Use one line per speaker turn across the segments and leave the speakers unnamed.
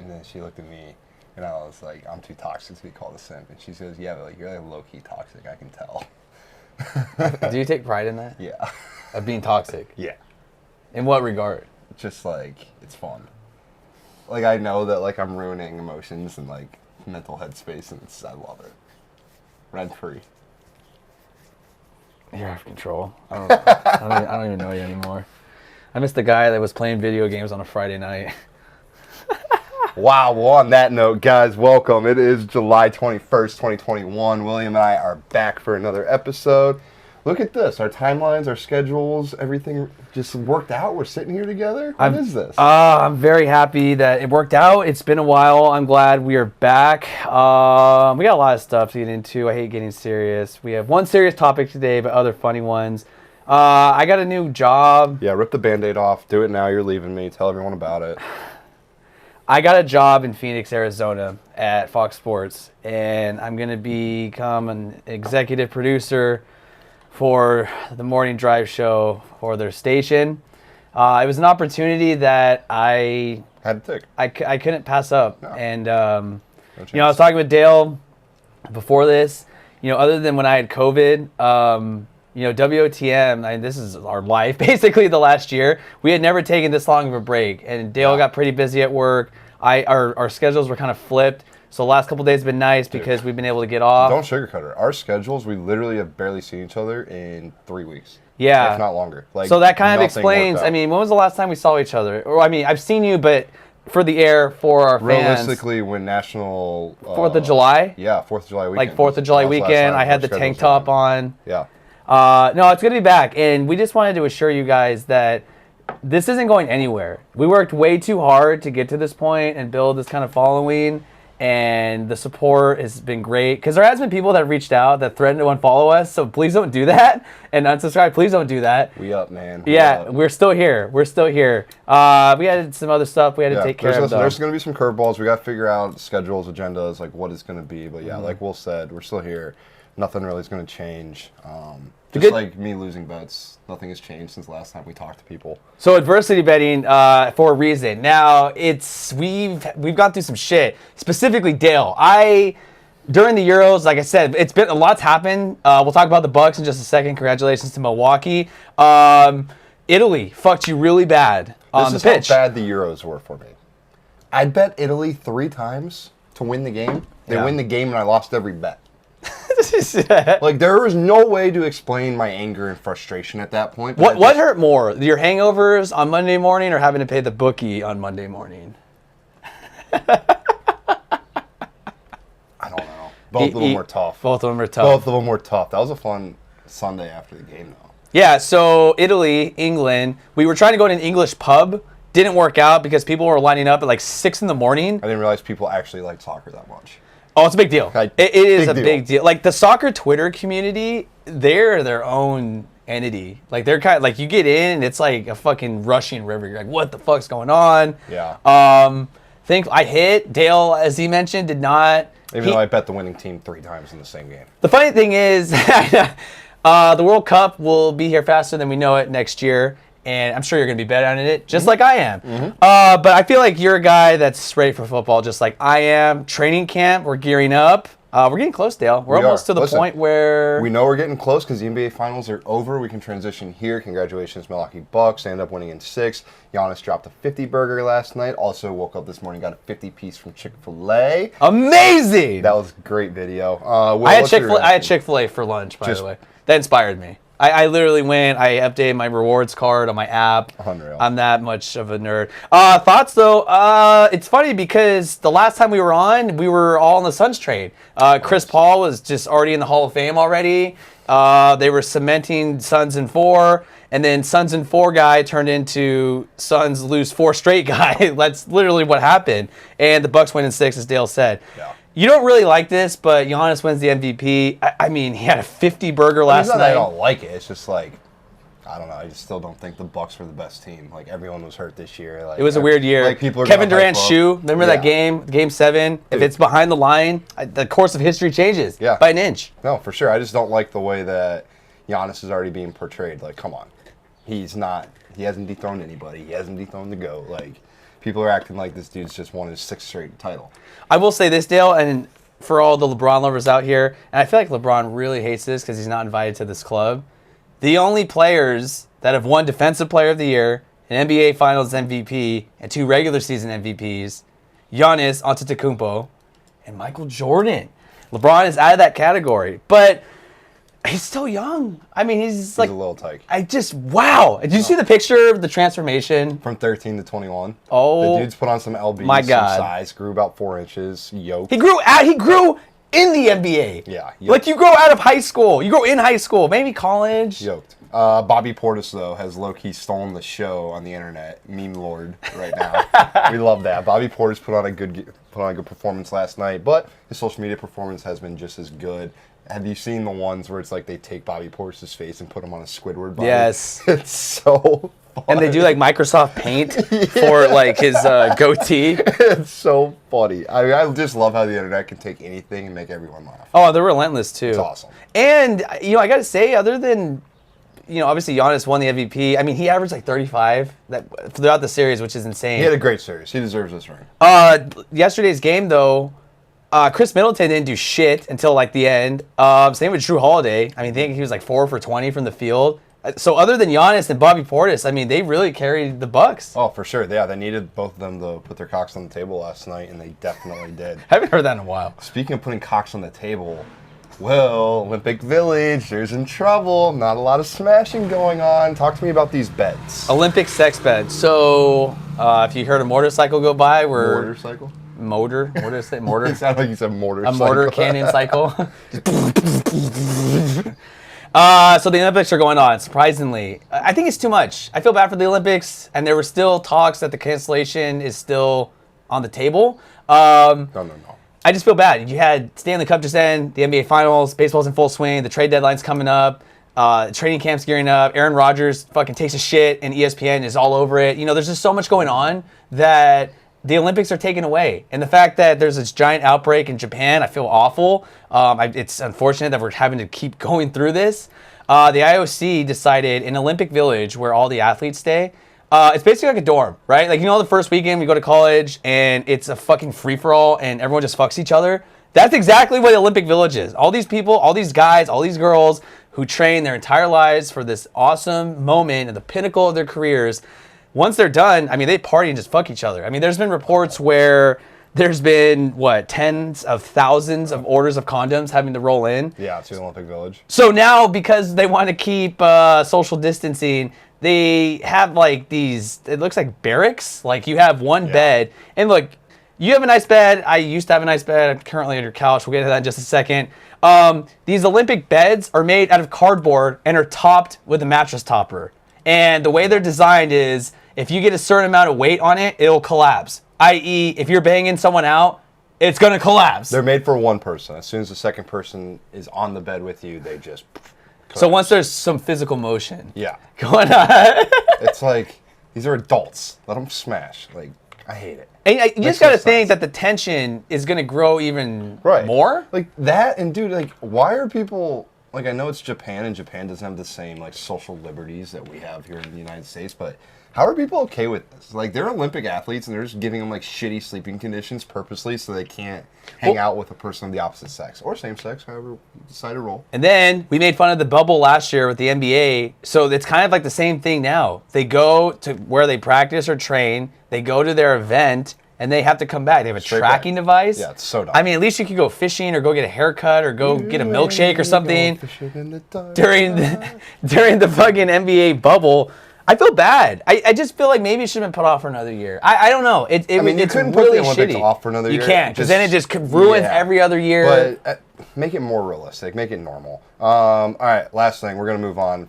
And then she looked at me, and I was like, I'm too toxic to be called a simp. And she says, yeah, but like, you're like low-key toxic, I can tell.
Do you take pride in that?
Yeah.
Of being toxic?
Yeah.
In what regard?
Just like, it's fun. Like, I know that like I'm ruining emotions and like mental headspace, and I love it. Rent free.
You're out of control. I don't even know you anymore. I miss the guy that was playing video games on a Friday night.
Wow, well, on that note, guys, welcome. It is July 21st, 2021. William and I are back for another episode. Look at this. Our timelines, our schedules, everything just worked out. We're sitting here together. What is this?
I'm very happy that it worked out. It's been a while. I'm glad we are back. We got a lot of stuff to get into. I hate getting serious. We have one serious topic today, but other funny ones. I got a new job.
Yeah, rip the Band-Aid off. Do it now. You're leaving me. Tell everyone about it.
I got a job in Phoenix, Arizona at Fox Sports, and I'm going to become an executive producer for the morning drive show for their station. It was an opportunity that I
had to take.
I couldn't pass up.
No.
And, you know, I was talking with Dale before this, you know, other than when I had COVID, you know, WOTM, this is our life, basically the last year. We had never taken this long of a break, and Dale got pretty busy at work. Our schedules were kind of flipped. So the last couple of days have been nice because we've been able to get off.
Don't sugarcoat it. Our schedules, we literally have barely seen each other in 3 weeks.
Yeah.
If not longer. Like,
so that kind of explains, I mean, when was the last time we saw each other? Or, I mean, I've seen you, but for the air, for our fans.
Realistically, when National...
4th of July?
Yeah, 4th of July weekend.
Like 4th of July weekend, I had the tank top on.
Yeah.
No, it's going to be back. And we just wanted to assure you guys that this isn't going anywhere. We worked way too hard to get to this point and build this kind of following. And the support has been great. Because there has been people that reached out that threatened to unfollow us. So please don't do that. And unsubscribe. Please don't do that.
We up, man.
We're still here. We're still here. We had some other stuff we had to take care of.
There's going to be some curveballs. We got to figure out schedules, agendas, like what it's going to be. But yeah, like Will said, we're still here. Nothing really is going to change. Just like me losing bets, nothing has changed since last time we talked to people.
So adversity betting for a reason. Now we've gone through some shit. Specifically, Dale. During the Euros, like I said, it's been a lot's happened. We'll talk about the Bucks in just a second. Congratulations to Milwaukee. Italy fucked you really bad on the pitch.
This is how bad the Euros were for me. I'd bet Italy 3 times to win the game. They win the game, and I lost every bet. Like, there was no way to explain my anger and frustration at that point.
What hurt more, your hangovers on Monday morning or having to pay the bookie on Monday morning?
I don't know. Both of them were tough.
Both of them were tough.
Both of them were tough. That was a fun Sunday after the game, though.
Yeah, so Italy, England, we were trying to go to an English pub. Didn't work out because people were lining up at like 6 in the morning.
I didn't realize people actually like soccer that much.
Oh, it's a big deal. It is a big deal. Like the soccer Twitter community, they're their own entity. Like they're kind of like you get in and it's like a fucking rushing river. You're like, what the fuck's going on?
Yeah.
I hit Dale, as he mentioned, did not.
Even though I bet the winning team 3 times in the same game.
The funny thing is, the World Cup will be here faster than we know it next year. And I'm sure you're going to be better at it, just like I am. But I feel like you're a guy that's ready for football, just like I am. Training camp, we're gearing up. We're getting close, Dale. We're almost to the point where...
We know we're getting close because the NBA Finals are over. We can transition here. Congratulations, Milwaukee Bucks. They end up winning in 6. Giannis dropped a 50 burger last night. Also woke up this morning, got a 50-piece from Chick-fil-A.
Amazing!
That was a great video.
I had Chick-fil-A for lunch, by the way. That inspired me. I literally went, I updated my rewards card on my app.
Unreal.
I'm that much of a nerd. Thoughts though, it's funny because the last time we were on, we were all on the Suns trade. Chris Paul was just already in the Hall of Fame already. They were cementing Suns in 4, and then Suns in 4 guy turned into Suns lose 4 straight guy. That's literally what happened. And the Bucks win in 6, as Dale said. Yeah. You don't really like this, but Giannis wins the MVP. I mean, he had a 50 burger last night.
I don't like it. It's just like, I don't know. I just still don't think the Bucks were the best team. Like, everyone was hurt this year. Like,
it was a weird year.
Like, people are
Kevin Durant's shoe. Remember that game 7? Dude. If it's behind the line, the course of history changes by an inch.
No, for sure. I just don't like the way that Giannis is already being portrayed. Like, come on. He hasn't dethroned anybody. He hasn't dethroned the GOAT. Like, people are acting like this dude's just won his 6th straight title.
I will say this, Dale, and for all the LeBron lovers out here, and I feel like LeBron really hates this because he's not invited to this club. The only players that have won Defensive Player of the Year, an NBA Finals MVP, and 2 regular season MVPs, Giannis Antetokounmpo, and Michael Jordan. LeBron is out of that category, but he's still young. I mean, he's like
a little tyke.
Wow. Did you see the picture of the transformation?
From 13 to 21.
Oh,
the dude's put on some LBs,
my God.
some size, grew about 4 inches, yoked.
He grew in the NBA.
Yeah. Yoked.
Like you grow out of high school. You grow in high school, maybe college.
Yoked. Bobby Portis, though, has low-key stolen the show on the internet. Meme lord right now. We love that. Bobby Portis put on a good performance last night, but his social media performance has been just as good. Have you seen the ones where it's like they take Bobby Portis' face and put him on a Squidward body?
Yes.
It's so funny.
And they do like Microsoft Paint for like his goatee.
It's so funny. I just love how the internet can take anything and make everyone laugh.
Oh, they're relentless too.
It's awesome.
And I got to say, other than obviously Giannis won the MVP. I mean, he averaged like 35 throughout the series, which is insane.
He had a great series. He deserves this ring.
Yesterday's game though, Chris Middleton didn't do shit until like the end. Same with Drew Holiday. I mean, I think he was like 4 for 20 from the field. So other than Giannis and Bobby Portis, I mean, they really carried the Bucks.
Oh, for sure. Yeah, they needed both of them to put their cocks on the table last night, and they definitely did.
I haven't heard that in a while.
Speaking of putting cocks on the table, well, Olympic Village, there's in trouble. Not a lot of smashing going on. Talk to me about these beds.
Olympic sex bed. So if you heard a motorcycle go by,
Motorcycle?
Motor? What did I say? Mortar?
It sounded like you said motorcycle.
A mortar cannon cycle. So the Olympics are going on, surprisingly. I think it's too much. I feel bad for the Olympics, and there were still talks that the cancellation is still on the table.
No.
I just feel bad. You had Stanley Cup just end, the NBA Finals, baseball's in full swing, the trade deadline's coming up, training camp's gearing up, Aaron Rodgers fucking takes a shit, and ESPN is all over it. There's just so much going on that the Olympics are taken away. And the fact that there's this giant outbreak in Japan, I feel awful. It's unfortunate that we're having to keep going through this. The IOC decided in Olympic Village, where all the athletes stay, it's basically like a dorm, right? Like, the first weekend we go to college and it's a fucking free-for-all and everyone just fucks each other. That's exactly what Olympic Village is. All these people, all these guys, all these girls who train their entire lives for this awesome moment at the pinnacle of their careers, once they're done, I mean, they party and just fuck each other. I mean, there's been reports where there's been, tens of thousands of orders of condoms having to roll in.
Yeah, to the Olympic Village.
So now, because they want to keep social distancing, they have like these, it looks like barracks. Like you have one bed. And look, you have a nice bed. I used to have a nice bed. I'm currently on your couch. We'll get to that in just a second. These Olympic beds are made out of cardboard and are topped with a mattress topper. And the way they're designed is if you get a certain amount of weight on it, it'll collapse. I.e., if you're banging someone out, it's going to collapse.
They're made for one person. As soon as the second person is on the bed with you, they just collapse.
So once there's some physical motion going on.
It's like, these are adults. Let them smash. Like, I hate it.
And you just got to think that the tension is going to grow even more.
Like that, and dude, like, why are people... Like, I know it's Japan, and Japan doesn't have the same, like, social liberties that we have here in the United States, but how are people okay with this? Like, they're Olympic athletes, and they're just giving them, like, shitty sleeping conditions purposely so they can't hang out with a person of the opposite sex, or same sex, however you decide to roll.
And then we made fun of the bubble last year with the NBA, so it's kind of like the same thing now. They go to where they practice or train, they go to their event, and they have to come back. They have a tracking device.
Yeah, it's so dumb.
I mean, at least you could go fishing or go get a haircut or go get a milkshake or something during the fucking NBA bubble. I feel bad. I just feel like maybe it should have been put off for another year. I don't know.
You
it's
couldn't
really
put the Olympics
shitty.
off for another year.
You can't, because then it just ruins every other year.
But make it more realistic. Make it normal. All right, last thing. We're going to move on.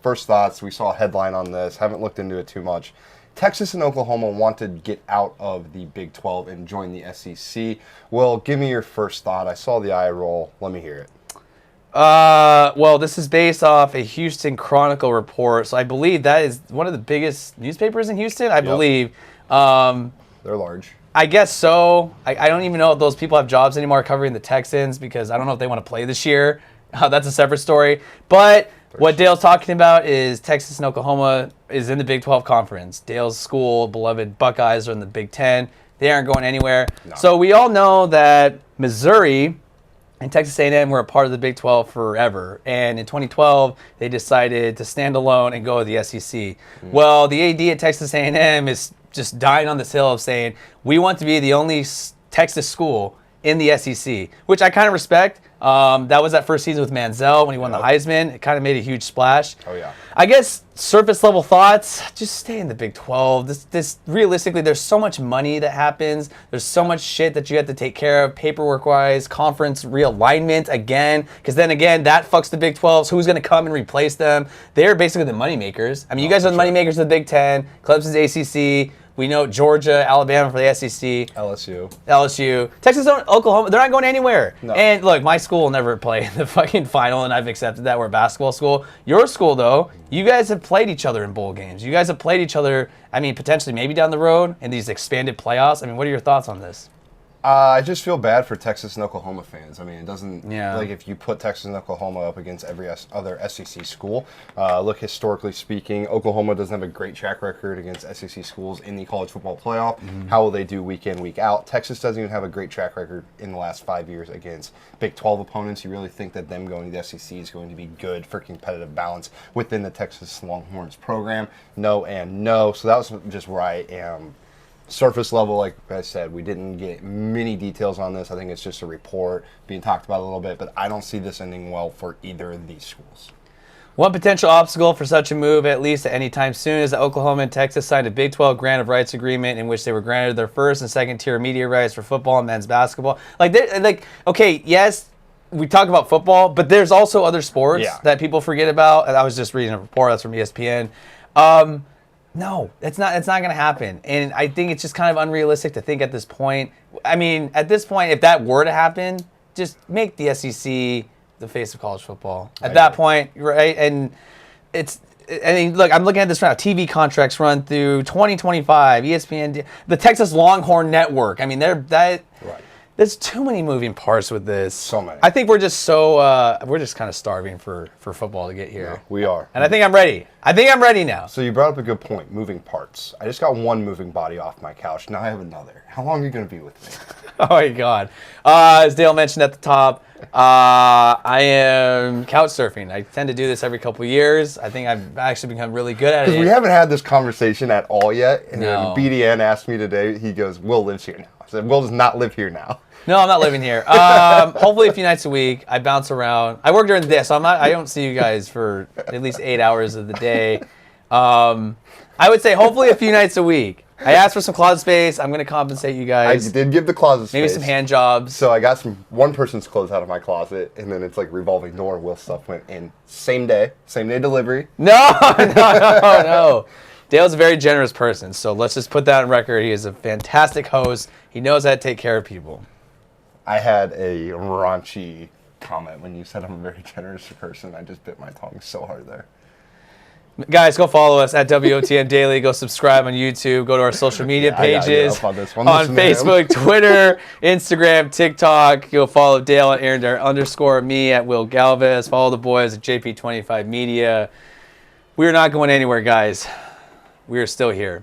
First thoughts. We saw a headline on this. Haven't looked into it too much. Texas and Oklahoma want to get out of the Big 12 and join the SEC. Well, give me your first thought. I saw the eye roll. Let me hear it.
Well, this is based off a Houston Chronicle report, so I believe that is one of the biggest newspapers in Houston, I believe.
They're large.
I guess so. I don't even know if those people have jobs anymore covering the Texans because I don't know if they want to play this year. That's a separate story. But What Dale's talking about is Texas and Oklahoma is in the Big 12 conference. Dale's school, beloved Buckeyes, are in the Big 10. They aren't going anywhere.
No.
So we all know that Missouri and Texas A&M were a part of the Big 12 forever. And in 2012, they decided to stand alone and go to the SEC. Well, the AD at Texas A&M is just dying on this hill of saying, we want to be the only Texas school in the SEC, which I kind of respect. That was that first season with Manziel when he won the Heisman. It kind of made a huge splash.
Oh, yeah.
I guess surface level thoughts, just stay in the Big 12. This realistically, there's so much money that happens. There's so much shit that you have to take care of paperwork wise, conference realignment again, because then again, that fucks the Big 12. So who's going to come and replace them? They're basically the money makers. I mean, you guys are the money makers of the Big 10. Clemson's ACC. We know Georgia, Alabama for the SEC. LSU. Texas, Oklahoma, they're not going anywhere. No. And look, my school will never play in the fucking final, and I've accepted that. We're a basketball school. Your school, though, you guys have played each other in bowl games. You guys have played each other, I mean, potentially maybe down the road in these expanded playoffs. I mean, what are your thoughts on this?
I just feel bad for Texas and Oklahoma fans. I mean, it doesn't, like, if you put Texas and Oklahoma up against every other SEC school, look, historically speaking, Oklahoma doesn't have a great track record against SEC schools in the college football playoff. How will they do week in, week out? Texas doesn't even have a great track record in the last 5 years against Big 12 opponents. You really think that them going to the SEC is going to be good for competitive balance within the Texas Longhorns program? No and no. So that was just where I am. Surface level, like I said, we didn't get many details on this. I think it's just a report being talked about a little bit, but I don't see this ending well for either of these schools.
One potential obstacle for such a move, at least at any time soon, is that Oklahoma and Texas signed a Big 12 grant of rights agreement in which they were granted their first and second tier media rights for football and men's basketball. Okay, yes, we talk about football, but there's also other sports that people forget about. And I was just reading a report that's from ESPN. No, it's not going to happen. And I think it's just kind of unrealistic to think at this point. I mean, at this point, if that were to happen, just make the SEC the face of college football. At that point, right? And look, I'm looking at this right now. TV contracts run through 2025, ESPN, the Texas Longhorn Network. I mean, there's too many moving parts with this.
So many.
I think we're just kind of starving for football to get here.
Yeah, we are.
And I think I'm ready. I think I'm ready now.
So you brought up a good point, moving parts. I just got one moving body off my couch. Now I have another. How long are you going to be with me?
Oh, my God. As Dale mentioned at the top, I am couch surfing. I tend to do this every couple of years. I think I've actually become really good at it.
Because we haven't had this conversation at all yet. And then BDN asked me today, he goes, Will lives here now. I said, Will does not live here now.
No, I'm not living here. Hopefully a few nights a week. I bounce around. I work during the day, so I don't see you guys for at least 8 hours of the day. I would say hopefully a few nights a week. I asked for some closet space. I'm going to compensate you guys.
I did give the closet space.
Maybe some hand jobs.
So I got one person's clothes out of my closet, and then it's like revolving door. Will's stuff went in same day delivery.
No. Dale's a very generous person, so let's just put that on record. He is a fantastic host. He knows how to take care of people.
I had a raunchy comment when you said I'm a very generous person. I just bit my tongue so hard there.
Guys, go follow us at wotmdaily. Go subscribe on YouTube. Go to our social media pages
on
Facebook, Twitter, Instagram, TikTok. Go follow Dale at Aaron _ me at Will Galvez. Follow the boys at JP25 Media. We're not going anywhere, guys. We are still here.